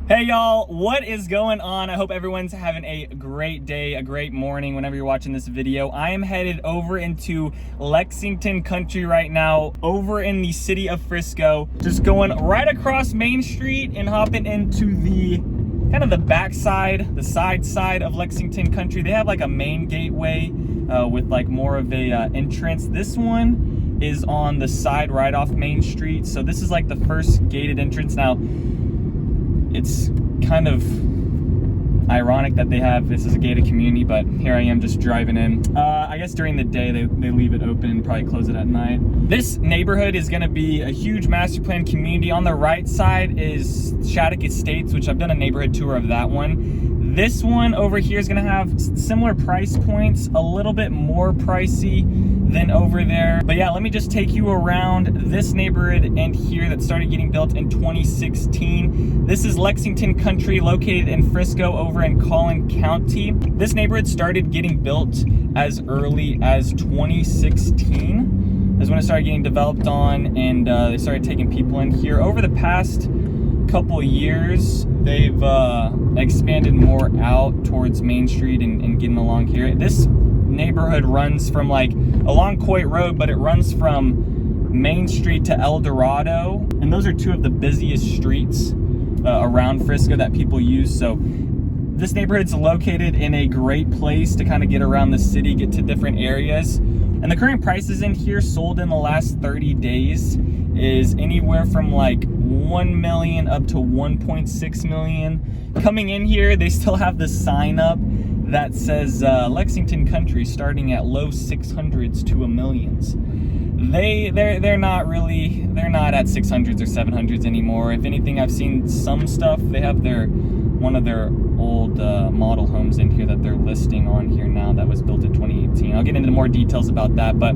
Hey y'all, what is going on? I hope everyone's having a great day, a great morning whenever you're watching this video. I am headed over into Lexington country right now, over in the city of Frisco. Just going right across Main Street and hopping into the kind of the backside, the side of Lexington country. They have like a main gateway with like more of a entrance. This one is on the side right off Main Street. So this is like the first gated entrance. Now, it's kind of ironic that they have this as a gated community, but here I am just driving in. I guess during the day they leave it open and probably close it at night. This neighborhood is going to be a huge master plan community. On the right side is Shattuck Estates, which I've done a neighborhood tour of that one. This one over here is going to have similar price points, a little bit more pricey than over there. But yeah, let me just take you around this neighborhood and here that started getting built in 2016. This is Lexington Country, located in Frisco over in Collin County. This neighborhood started getting built as early as 2016. That's when it started getting developed on, and they started taking people in here. Over the past couple years, they've expanded more out towards Main Street and getting along here. This neighborhood runs from like along Coit Road, but it runs from Main Street to El Dorado, and those are two of the busiest streets around Frisco that people use. So this neighborhood's located in a great place to kind of get around the city, get to different areas. And the current prices in here sold in the last 30 days is anywhere from like 1 million up to 1.6 million. Coming in here, they still have the sign up that says Lexington Country starting at low 600s to a millions. They're not at 600s or 700s anymore. If anything, I've seen some stuff. They have one of their old model homes in here that they're listing on here now that was built in 2018. I'll get into more details about that, but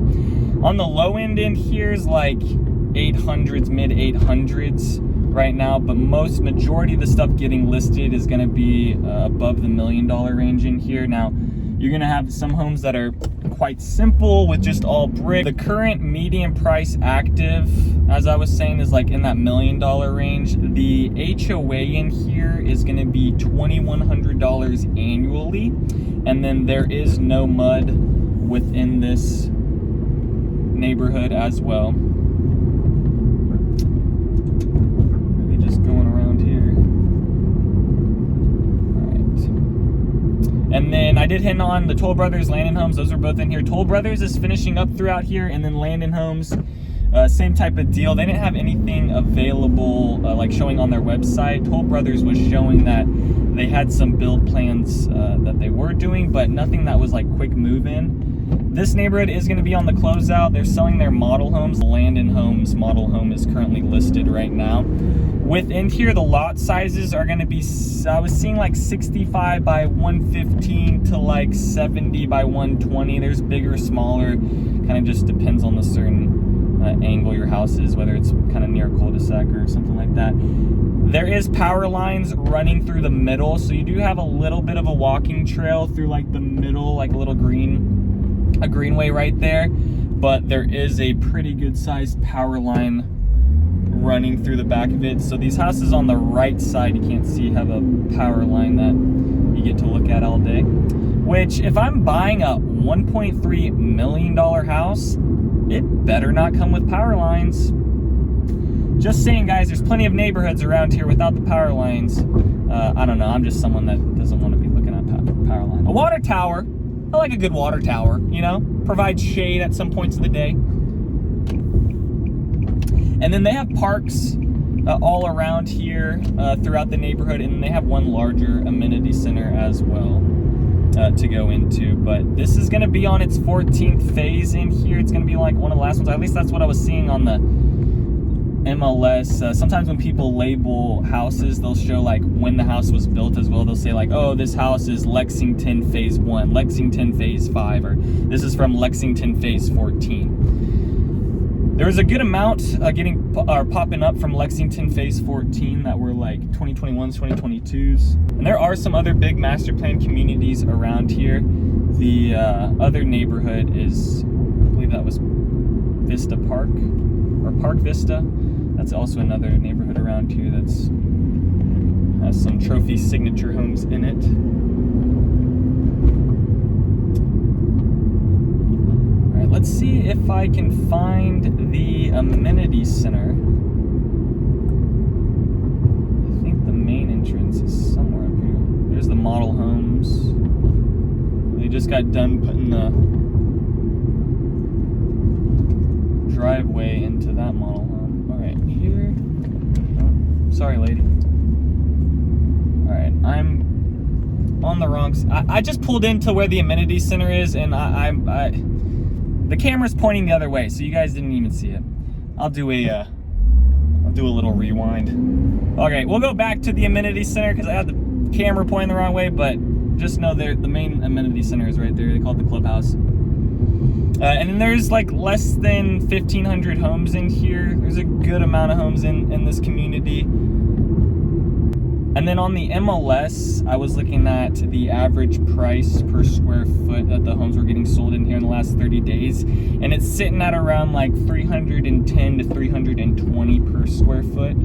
on the low end in here is like 800s, mid 800s right now, but majority of the stuff getting listed is going to be above the $1 million range in here. Now, you're going to have some homes that are quite simple with just all brick. The current median price active, as I was saying, is like in that $1 million range. The HOA in here is going to be $2,100 annually, and then there is no mud within this neighborhood as well. And then I did hit on the Toll Brothers Landon Homes. Those are both in here. Toll Brothers is finishing up throughout here, and then Landon Homes, same type of deal. They didn't have anything available like showing on their website. Toll Brothers was showing that they had some build plans that they were doing, but nothing that was like quick move-in. This neighborhood is going to be on the closeout. They're selling their model homes. The Landon Homes model home is currently listed right now. Within here, the lot sizes are going to be, I was seeing like 65 by 115 to like 70 by 120. There's bigger, smaller, kind of just depends on the certain angle your house is, whether it's kind of near a cul-de-sac or something like that. There is power lines running through the middle, so you do have a little bit of a walking trail through like the middle, like a little greenway right there, but there is a pretty good sized power line running through the back of it. So these houses on the right side, you can't see, have a power line that you get to look at all day, which if I'm buying a $1.3 million house, it better not come with power lines. Just saying, guys, there's plenty of neighborhoods around here without the power lines. I don't know, I'm just someone that doesn't want to be looking at power line. A water tower, I like a good water tower, you know, provides shade at some points of the day. And then they have parks all around here throughout the neighborhood, and they have one larger amenity center as well to go into. But this is going to be on its 14th phase in here. It's going to be like one of the last ones. At least that's what I was seeing on the MLS. Sometimes when people label houses, they'll show like when the house was built as well. They'll say like, oh, this house is Lexington phase 1, Lexington phase 5, or this is from Lexington phase 14. There was a good amount popping up from Lexington phase 14 that were like 2021s, 2022s. And there are some other big master plan communities around here. The other neighborhood is, I believe that was Vista Park, or Park Vista. That's also another neighborhood around here that's Has some trophy signature homes in it. All right, let's see if I can find the amenity center. I think the main entrance is somewhere up here. There's the model homes. They just got done putting the driveway into that model home. All right, here. Oh, sorry, lady. All right, I'm on the wrong. I just pulled into where the amenity center is, and the camera's pointing the other way, so you guys didn't even see it. I'll do a little rewind. Okay, we'll go back to the amenity center because I had the camera pointing the wrong way, but just know the main amenity center is right there. They call it the Clubhouse. And then there's like less than 1,500 homes in here. There's a good amount of homes in this community. And then on the MLS, I was looking at the average price per square foot that the homes were getting sold in here in the last 30 days. And it's sitting at around like 310 to 320 per square foot.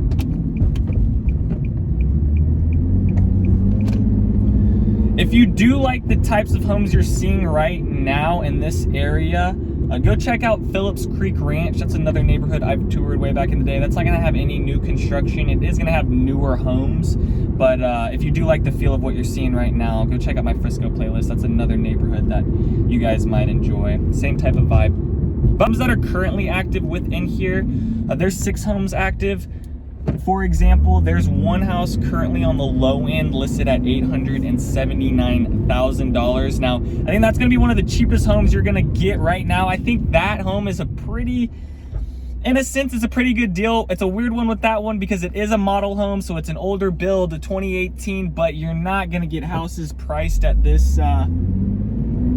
If you do like the types of homes you're seeing right now in this area, go check out Phillips Creek Ranch. That's another neighborhood I've toured way back in the day. That's not gonna have any new construction. It is gonna have newer homes, but if you do like the feel of what you're seeing right now, go check out my Frisco playlist. That's another neighborhood that you guys might enjoy. Same type of vibe. Homes that are currently active within here, there's 6 homes active. For example, there's one house currently on the low end listed at $879,000. Now, I think that's gonna be one of the cheapest homes you're gonna get right now. I think that home is in a sense, it's a pretty good deal. It's a weird one with that one because it is a model home, so it's an older build, a 2018, but you're not gonna get houses priced at this,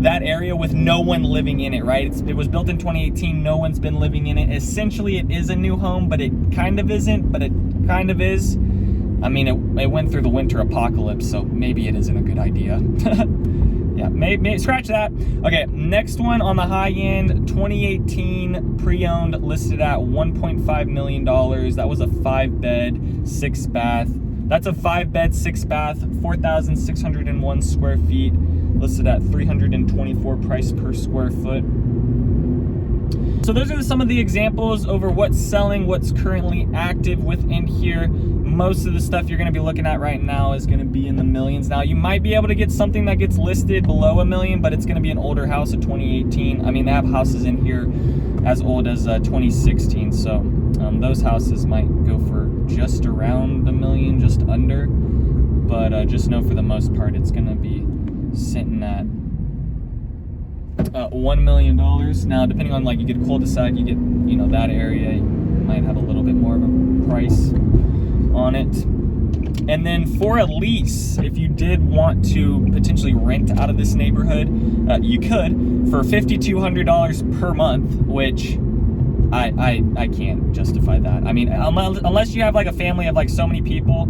that area with no one living in it, right? It was built in 2018, no one's been living in it. Essentially, it is a new home, but it kind of isn't, but it kind of is. I mean, it went through the winter apocalypse, so maybe it isn't a good idea. Yeah, maybe scratch that. Okay, next one on the high end, 2018 pre-owned, listed at $1.5 million. That was a 5-bed, 6-bath. That's a 5-bed, 6-bath, 4,601 square feet. Listed at $324 price per square foot. So those are some of the examples over what's selling, what's currently active within here. Most of the stuff you're gonna be looking at right now is gonna be in the millions. Now, you might be able to get something that gets listed below $1 million, but it's gonna be an older house, a 2018. I mean, they have houses in here as old as 2016. So those houses might go for just around $1 million, just under. But just know for the most part, it's gonna be sitting at $1 million. Now, depending on, like, you get a cul-de-sac, you get, you know, that area, you might have a little bit more of a price on it. And then for a lease, if you did want to potentially rent out of this neighborhood, you could for $5,200 per month, which I can't justify that. I mean, unless you have like a family of like so many people,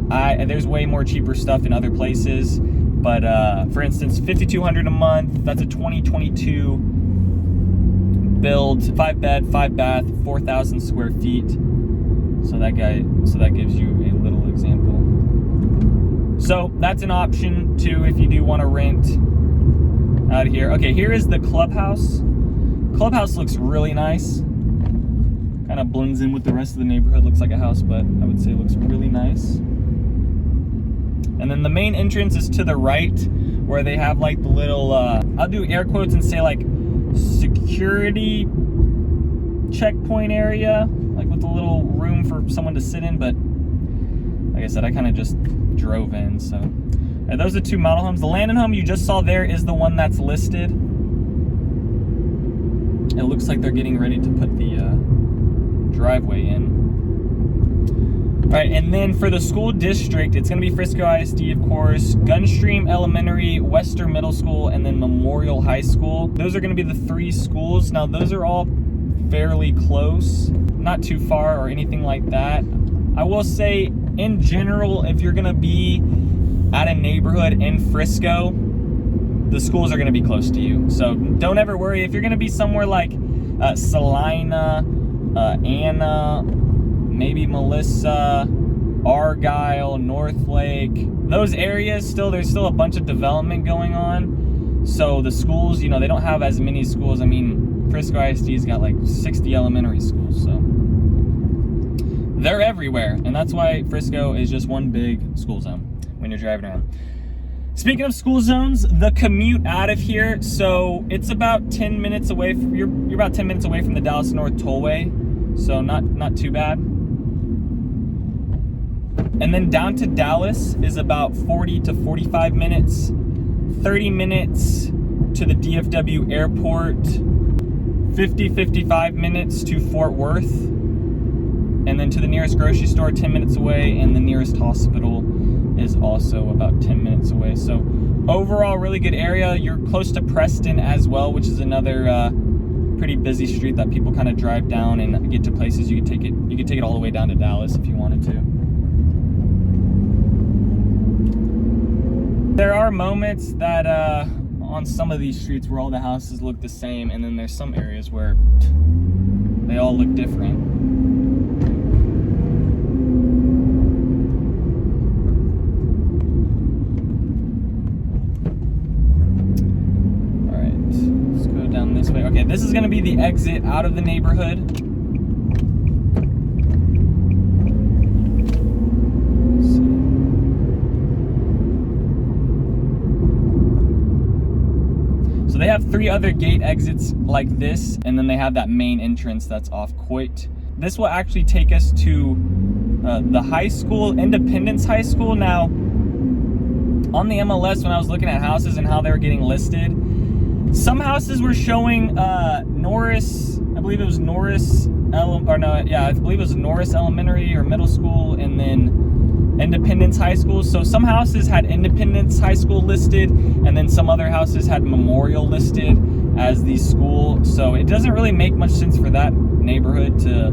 there's way more cheaper stuff in other places. But for instance, $5,200 a month, that's a 2022 build, 5-bed, 5-bath, 4,000 square feet. So that gives you a little example. So that's an option too if you do want to rent out of here. Okay, here is the Clubhouse. Clubhouse looks really nice. Kind of blends in with the rest of the neighborhood. Looks like a house, but I would say it looks really nice. And then the main entrance is to the right, where they have like the little, I'll do air quotes and say like security checkpoint area, like with a little room for someone to sit in. But like I said, I kind of just drove in. So those are 2 model homes. The Landon home you just saw there is the one that's listed. It looks like they're getting ready to put the driveway in. All right, and then for the school district, it's gonna be Frisco ISD, of course, Gunstream Elementary, Western Middle School, and then Memorial High School. Those are gonna be the 3 schools. Now, those are all fairly close, not too far or anything like that. I will say, in general, if you're gonna be at a neighborhood in Frisco, the schools are gonna be close to you. So don't ever worry. If you're gonna be somewhere like Salina, Anna, maybe Melissa, Argyle, Northlake, those areas there's still a bunch of development going on. So the schools, you know, they don't have as many schools. I mean, Frisco ISD's got like 60 elementary schools, so they're everywhere. And that's why Frisco is just one big school zone when you're driving around. Speaking of school zones, the commute out of here, so it's about 10 minutes away from, you're about 10 minutes away from the Dallas North Tollway, so not too bad. And then down to Dallas is about 40 to 45 minutes, 30 minutes to the DFW airport, 55 minutes to Fort Worth, and then to the nearest grocery store 10 minutes away, and the nearest hospital is also about 10 minutes away. So overall, really good area. You're close to Preston as well, which is another pretty busy street that people kind of drive down and get to places. You could take it all the way down to Dallas if you wanted to. There are moments that on some of these streets where all the houses look the same, and then there's some areas where they all look different. This way. Okay, this is going to be the exit out of the neighborhood. So they have 3 other gate exits like this, and then they have that main entrance that's off Coit. This will actually take us to the high school, Independence High School. Now, on the MLS, when I was looking at houses and how they were getting listed, some houses were showing Norris, I believe it was Norris, I believe it was Norris Elementary or Middle School, and then Independence High School. So some houses had Independence High School listed, and then some other houses had Memorial listed as the school. So it doesn't really make much sense for that neighborhood to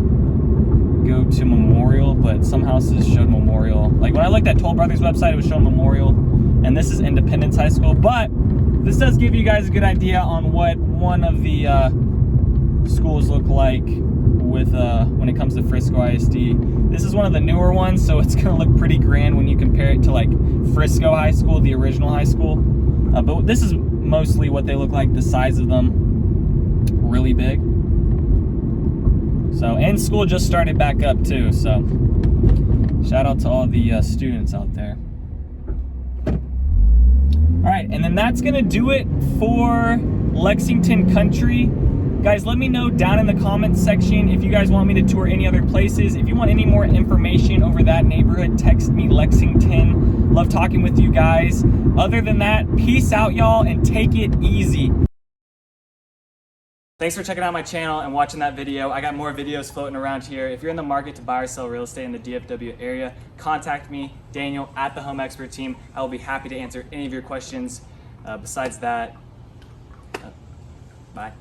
go to Memorial, but some houses showed Memorial. Like when I looked at Toll Brothers website, it was showing Memorial, and this is Independence High School. But this does give you guys a good idea on what one of the schools look like with when it comes to Frisco ISD. This is one of the newer ones, so it's gonna look pretty grand when you compare it to like Frisco High School, the original high school. But this is mostly what they look like, the size of them, really big. So, and school just started back up too, so shout out to all the students out there. All right, and then that's gonna do it for Lexington Country. Guys, let me know down in the comments section if you guys want me to tour any other places. If you want any more information over that neighborhood, text me Lexington. Love talking with you guys. Other than that, peace out, y'all, and take it easy. Thanks for checking out my channel and watching that video. I got more videos floating around here. If you're in the market to buy or sell real estate in the DFW area, contact me, Daniel, at the Home Expert Team. I will be happy to answer any of your questions. Besides that, bye.